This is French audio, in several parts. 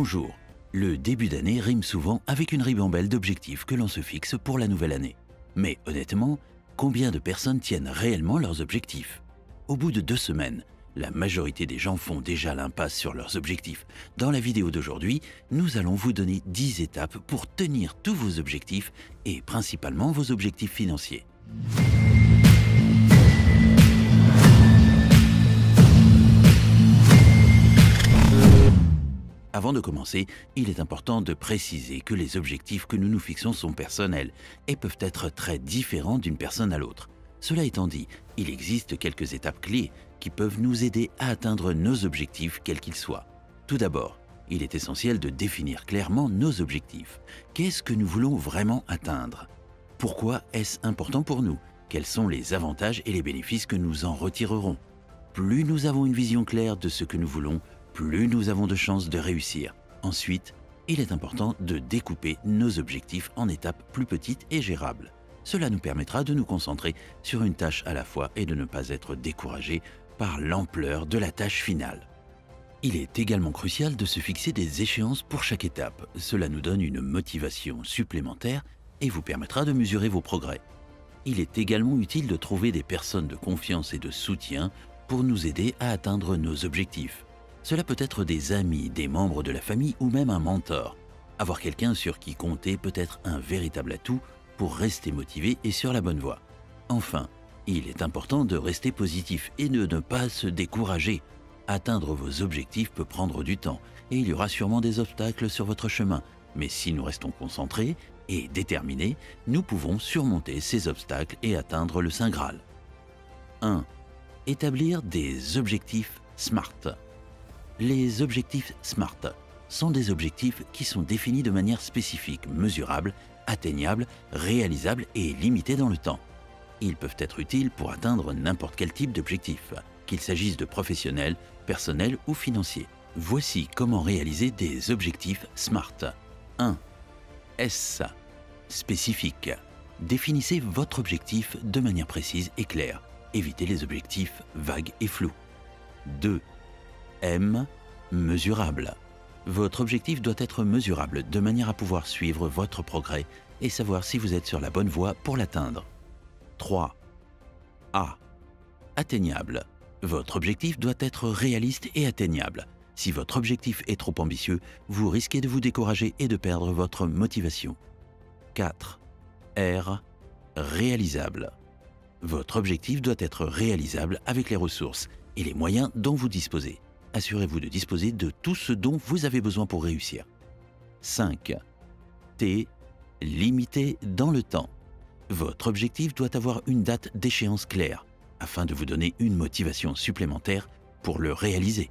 Bonjour. Le début d'année rime souvent avec une ribambelle d'objectifs que l'on se fixe pour la nouvelle année. Mais honnêtement, combien de personnes tiennent réellement leurs objectifs? Au bout de 2 semaines, la majorité des gens font déjà l'impasse sur leurs objectifs. Dans la vidéo d'aujourd'hui, nous allons vous donner 10 étapes pour tenir tous vos objectifs et principalement vos objectifs financiers. Avant de commencer, il est important de préciser que les objectifs que nous nous fixons sont personnels et peuvent être très différents d'une personne à l'autre. Cela étant dit, il existe quelques étapes clés qui peuvent nous aider à atteindre nos objectifs quels qu'ils soient. Tout d'abord, il est essentiel de définir clairement nos objectifs. Qu'est-ce que nous voulons vraiment atteindre? Pourquoi est-ce important pour nous? Quels sont les avantages et les bénéfices que nous en retirerons? Plus nous avons une vision claire de ce que nous voulons, plus nous avons de chances de réussir. Ensuite, il est important de découper nos objectifs en étapes plus petites et gérables. Cela nous permettra de nous concentrer sur une tâche à la fois et de ne pas être découragé par l'ampleur de la tâche finale. Il est également crucial de se fixer des échéances pour chaque étape. Cela nous donne une motivation supplémentaire et vous permettra de mesurer vos progrès. Il est également utile de trouver des personnes de confiance et de soutien pour nous aider à atteindre nos objectifs. Cela peut être des amis, des membres de la famille ou même un mentor. Avoir quelqu'un sur qui compter peut être un véritable atout pour rester motivé et sur la bonne voie. Enfin, il est important de rester positif et de ne pas se décourager. Atteindre vos objectifs peut prendre du temps et il y aura sûrement des obstacles sur votre chemin. Mais si nous restons concentrés et déterminés, nous pouvons surmonter ces obstacles et atteindre le Saint Graal. 1. Établir des objectifs SMART. Les objectifs SMART sont des objectifs qui sont définis de manière spécifique, mesurable, atteignable, réalisable et limité dans le temps. Ils peuvent être utiles pour atteindre n'importe quel type d'objectif, qu'il s'agisse de professionnels, personnels ou financiers. Voici comment réaliser des objectifs SMART. 1. S. Spécifique. Définissez votre objectif de manière précise et claire. Évitez les objectifs vagues et flous. 2. M. Mesurable. Votre objectif doit être mesurable de manière à pouvoir suivre votre progrès et savoir si vous êtes sur la bonne voie pour l'atteindre. 3. A. Atteignable. Votre objectif doit être réaliste et atteignable. Si votre objectif est trop ambitieux, vous risquez de vous décourager et de perdre votre motivation. 4. R. Réalisable. Votre objectif doit être réalisable avec les ressources et les moyens dont vous disposez. Assurez-vous de disposer de tout ce dont vous avez besoin pour réussir. 5. T. Limité dans le temps. Votre objectif doit avoir une date d'échéance claire afin de vous donner une motivation supplémentaire pour le réaliser.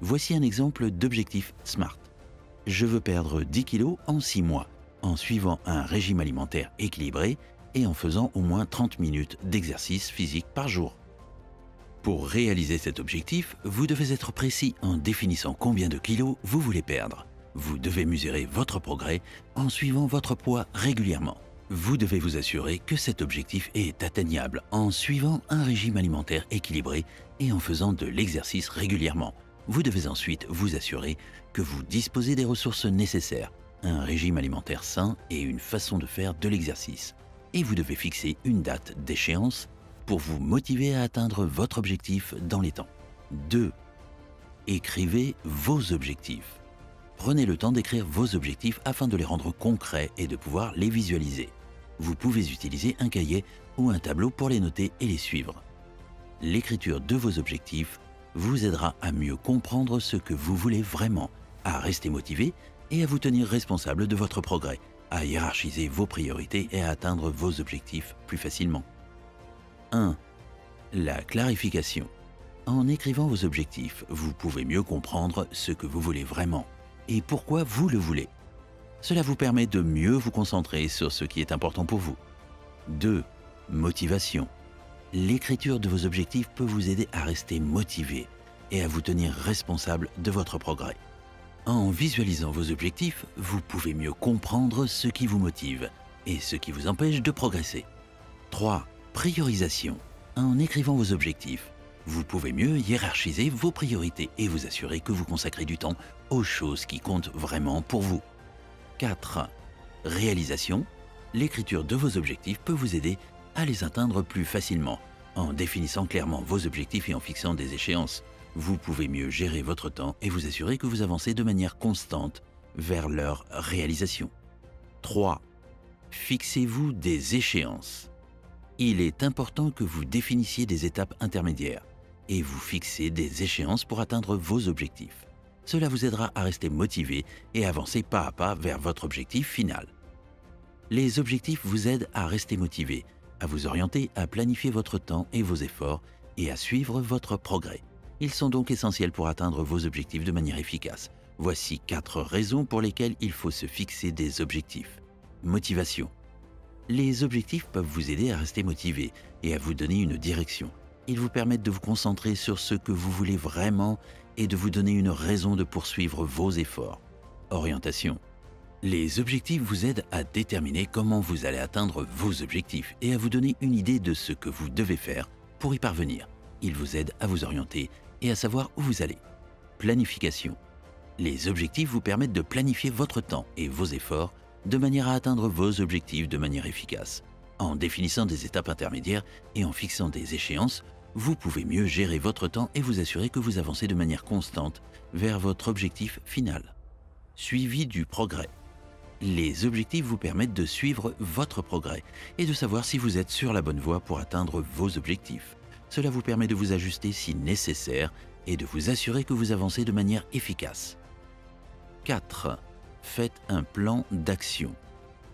Voici un exemple d'objectif SMART. Je veux perdre 10 kg en 6 mois en suivant un régime alimentaire équilibré et en faisant au moins 30 minutes d'exercice physique par jour. Pour réaliser cet objectif, vous devez être précis en définissant combien de kilos vous voulez perdre. Vous devez mesurer votre progrès en suivant votre poids régulièrement. Vous devez vous assurer que cet objectif est atteignable en suivant un régime alimentaire équilibré et en faisant de l'exercice régulièrement. Vous devez ensuite vous assurer que vous disposez des ressources nécessaires, un régime alimentaire sain et une façon de faire de l'exercice. Et vous devez fixer une date d'échéance pour vous motiver à atteindre votre objectif dans les temps. 2. Écrivez vos objectifs. Prenez le temps d'écrire vos objectifs afin de les rendre concrets et de pouvoir les visualiser. Vous pouvez utiliser un cahier ou un tableau pour les noter et les suivre. L'écriture de vos objectifs vous aidera à mieux comprendre ce que vous voulez vraiment, à rester motivé et à vous tenir responsable de votre progrès, à hiérarchiser vos priorités et à atteindre vos objectifs plus facilement. 1. La clarification. En écrivant vos objectifs, vous pouvez mieux comprendre ce que vous voulez vraiment et pourquoi vous le voulez. Cela vous permet de mieux vous concentrer sur ce qui est important pour vous. 2. Motivation. L'écriture de vos objectifs peut vous aider à rester motivé et à vous tenir responsable de votre progrès. En visualisant vos objectifs, vous pouvez mieux comprendre ce qui vous motive et ce qui vous empêche de progresser. 3. Priorisation. En écrivant vos objectifs, Vous pouvez mieux hiérarchiser vos priorités et vous assurer que vous consacrez du temps aux choses qui comptent vraiment pour vous. 4. Réalisation. L'écriture de vos objectifs peut vous aider à les atteindre plus facilement. En définissant clairement vos objectifs et en fixant des échéances, vous pouvez mieux gérer votre temps et vous assurer que vous avancez de manière constante vers leur réalisation. 3. Fixez-vous des échéances. Il est important que vous définissiez des étapes intermédiaires et vous fixez des échéances pour atteindre vos objectifs. Cela vous aidera à rester motivé et avancer pas à pas vers votre objectif final. Les objectifs vous aident à rester motivé, à vous orienter, à planifier votre temps et vos efforts et à suivre votre progrès. Ils sont donc essentiels pour atteindre vos objectifs de manière efficace. Voici 4 raisons pour lesquelles il faut se fixer des objectifs. Motivation. Les objectifs peuvent vous aider à rester motivé et à vous donner une direction. Ils vous permettent de vous concentrer sur ce que vous voulez vraiment et de vous donner une raison de poursuivre vos efforts. Orientation. Les objectifs vous aident à déterminer comment vous allez atteindre vos objectifs et à vous donner une idée de ce que vous devez faire pour y parvenir. Ils vous aident à vous orienter et à savoir où vous allez. Planification. Les objectifs vous permettent de planifier votre temps et vos efforts de manière à atteindre vos objectifs de manière efficace. En définissant des étapes intermédiaires et en fixant des échéances, vous pouvez mieux gérer votre temps et vous assurer que vous avancez de manière constante vers votre objectif final. Suivi du progrès. Les objectifs vous permettent de suivre votre progrès et de savoir si vous êtes sur la bonne voie pour atteindre vos objectifs. Cela vous permet de vous ajuster si nécessaire et de vous assurer que vous avancez de manière efficace. 4. Faites un plan d'action.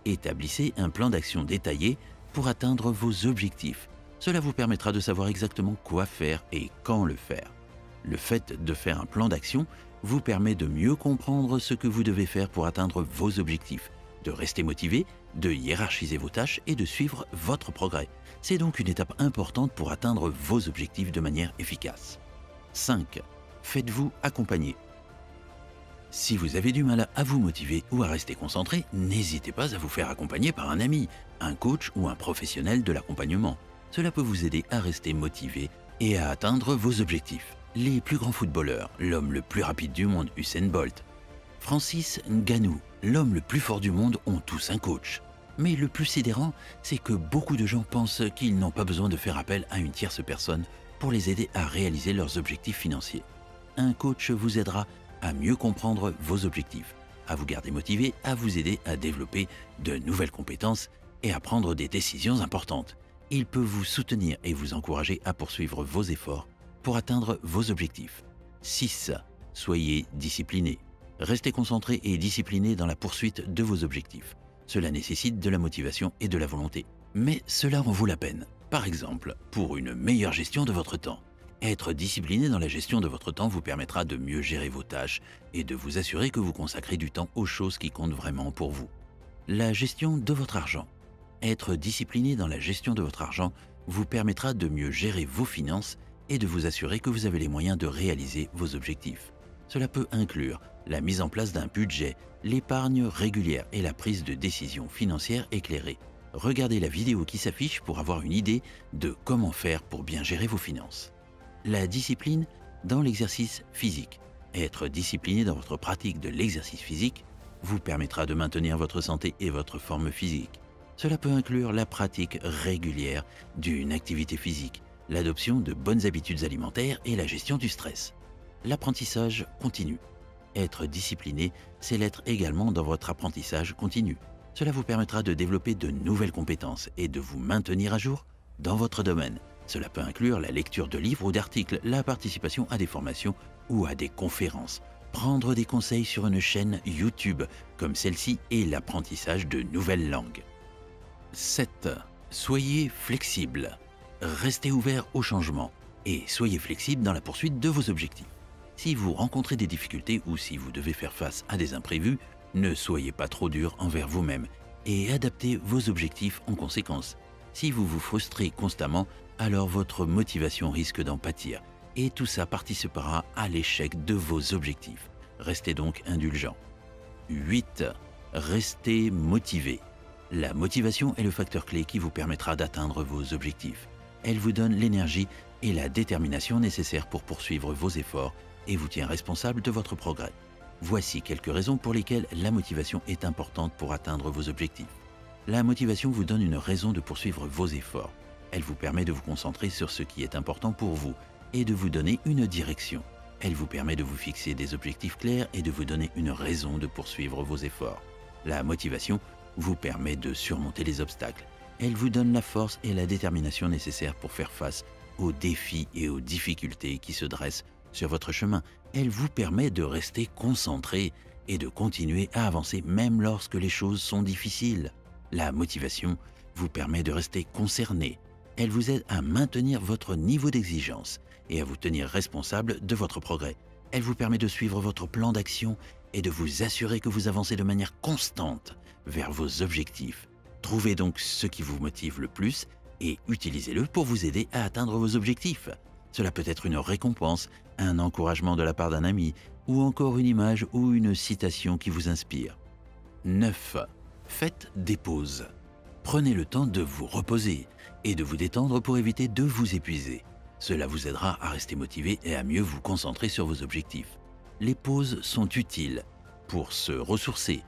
Établissez un plan d'action détaillé pour atteindre vos objectifs. Cela vous permettra de savoir exactement quoi faire et quand le faire. Le fait de faire un plan d'action vous permet de mieux comprendre ce que vous devez faire pour atteindre vos objectifs, de rester motivé, de hiérarchiser vos tâches et de suivre votre progrès. C'est donc une étape importante pour atteindre vos objectifs de manière efficace. 5. Faites-vous accompagner. Si vous avez du mal à vous motiver ou à rester concentré, n'hésitez pas à vous faire accompagner par un ami, un coach ou un professionnel de l'accompagnement. Cela peut vous aider à rester motivé et à atteindre vos objectifs. Les plus grands footballeurs, l'homme le plus rapide du monde, Usain Bolt, Francis Ngannou, l'homme le plus fort du monde, ont tous un coach. Mais le plus sidérant, c'est que beaucoup de gens pensent qu'ils n'ont pas besoin de faire appel à une tierce personne pour les aider à réaliser leurs objectifs financiers. Un coach vous aidera à mieux comprendre vos objectifs, à vous garder motivé, à vous aider à développer de nouvelles compétences et à prendre des décisions importantes. Il peut vous soutenir et vous encourager à poursuivre vos efforts pour atteindre vos objectifs. 6. Soyez discipliné. Restez concentré et discipliné dans la poursuite de vos objectifs. Cela nécessite de la motivation et de la volonté. Mais cela en vaut la peine. Par exemple, pour une meilleure gestion de votre temps. Être discipliné dans la gestion de votre temps vous permettra de mieux gérer vos tâches et de vous assurer que vous consacrez du temps aux choses qui comptent vraiment pour vous. La gestion de votre argent. Être discipliné dans la gestion de votre argent vous permettra de mieux gérer vos finances et de vous assurer que vous avez les moyens de réaliser vos objectifs. Cela peut inclure la mise en place d'un budget, l'épargne régulière et la prise de décisions financières éclairées. Regardez la vidéo qui s'affiche pour avoir une idée de comment faire pour bien gérer vos finances. La discipline dans l'exercice physique. Être discipliné dans votre pratique de l'exercice physique vous permettra de maintenir votre santé et votre forme physique. Cela peut inclure la pratique régulière d'une activité physique, l'adoption de bonnes habitudes alimentaires et la gestion du stress. L'apprentissage continu. Être discipliné, c'est l'être également dans votre apprentissage continu. Cela vous permettra de développer de nouvelles compétences et de vous maintenir à jour dans votre domaine. Cela peut inclure la lecture de livres ou d'articles, la participation à des formations ou à des conférences, prendre des conseils sur une chaîne YouTube comme celle-ci et l'apprentissage de nouvelles langues. 7. Soyez flexible. Restez ouvert au changement et soyez flexible dans la poursuite de vos objectifs. Si vous rencontrez des difficultés ou si vous devez faire face à des imprévus, ne soyez pas trop dur envers vous-même et adaptez vos objectifs en conséquence. Si vous vous frustrez constamment, alors votre motivation risque d'en pâtir et tout ça participera à l'échec de vos objectifs. Restez donc indulgent. 8. Restez motivé. La motivation est le facteur clé qui vous permettra d'atteindre vos objectifs. Elle vous donne l'énergie et la détermination nécessaires pour poursuivre vos efforts et vous tient responsable de votre progrès. Voici quelques raisons pour lesquelles la motivation est importante pour atteindre vos objectifs. La motivation vous donne une raison de poursuivre vos efforts. Elle vous permet de vous concentrer sur ce qui est important pour vous et de vous donner une direction. Elle vous permet de vous fixer des objectifs clairs et de vous donner une raison de poursuivre vos efforts. La motivation vous permet de surmonter les obstacles. Elle vous donne la force et la détermination nécessaires pour faire face aux défis et aux difficultés qui se dressent sur votre chemin. Elle vous permet de rester concentré et de continuer à avancer même lorsque les choses sont difficiles. La motivation vous permet de rester concerné. Elle vous aide à maintenir votre niveau d'exigence et à vous tenir responsable de votre progrès. Elle vous permet de suivre votre plan d'action et de vous assurer que vous avancez de manière constante vers vos objectifs. Trouvez donc ce qui vous motive le plus et utilisez-le pour vous aider à atteindre vos objectifs. Cela peut être une récompense, un encouragement de la part d'un ami ou encore une image ou une citation qui vous inspire. 9. Faites des pauses. Prenez le temps de vous reposer et de vous détendre pour éviter de vous épuiser. Cela vous aidera à rester motivé et à mieux vous concentrer sur vos objectifs. Les pauses sont utiles pour se ressourcer.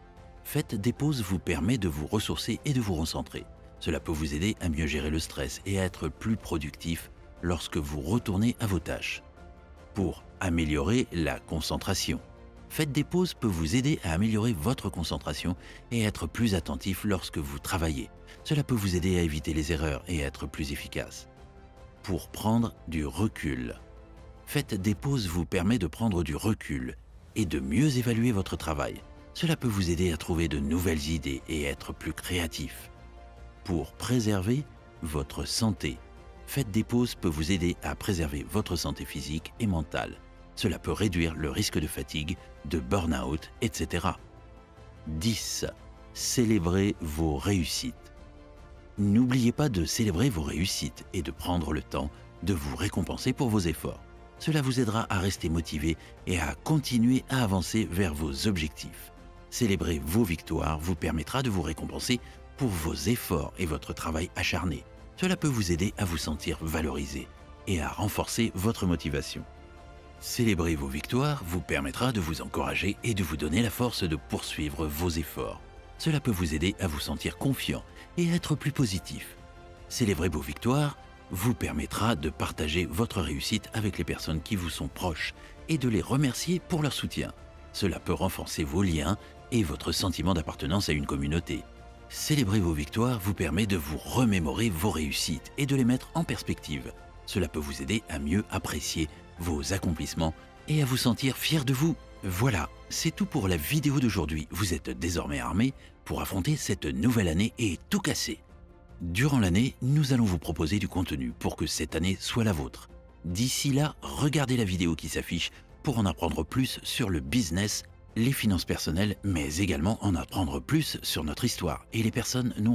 Faites des pauses vous permet de vous ressourcer et de vous recentrer. Cela peut vous aider à mieux gérer le stress et à être plus productif lorsque vous retournez à vos tâches. Pour améliorer la concentration. Faites des pauses peut vous aider à améliorer votre concentration et à être plus attentif lorsque vous travaillez. Cela peut vous aider à éviter les erreurs et à être plus efficace. Pour prendre du recul. Faites des pauses vous permet de prendre du recul et de mieux évaluer votre travail. Cela peut vous aider à trouver de nouvelles idées et être plus créatif. Pour préserver votre santé. Faites des pauses peut vous aider à préserver votre santé physique et mentale. Cela peut réduire le risque de fatigue, de burn-out, etc. 10. Célébrez vos réussites. N'oubliez pas de célébrer vos réussites et de prendre le temps de vous récompenser pour vos efforts. Cela vous aidera à rester motivé et à continuer à avancer vers vos objectifs. Célébrer vos victoires vous permettra de vous récompenser pour vos efforts et votre travail acharné. Cela peut vous aider à vous sentir valorisé et à renforcer votre motivation. Célébrer vos victoires vous permettra de vous encourager et de vous donner la force de poursuivre vos efforts. Cela peut vous aider à vous sentir confiant et à être plus positif. Célébrer vos victoires vous permettra de partager votre réussite avec les personnes qui vous sont proches et de les remercier pour leur soutien. Cela peut renforcer vos liens et votre sentiment d'appartenance à une communauté. Célébrer vos victoires vous permet de vous remémorer vos réussites et de les mettre en perspective. Cela peut vous aider à mieux apprécier vos accomplissements et à vous sentir fier de vous. Voilà, c'est tout pour la vidéo d'aujourd'hui. Vous êtes désormais armé pour affronter cette nouvelle année et tout casser. Durant l'année, nous allons vous proposer du contenu pour que cette année soit la vôtre. D'ici là, regardez la vidéo qui s'affiche pour en apprendre plus sur le business, les finances personnelles, mais également en apprendre plus sur notre histoire et les personnes non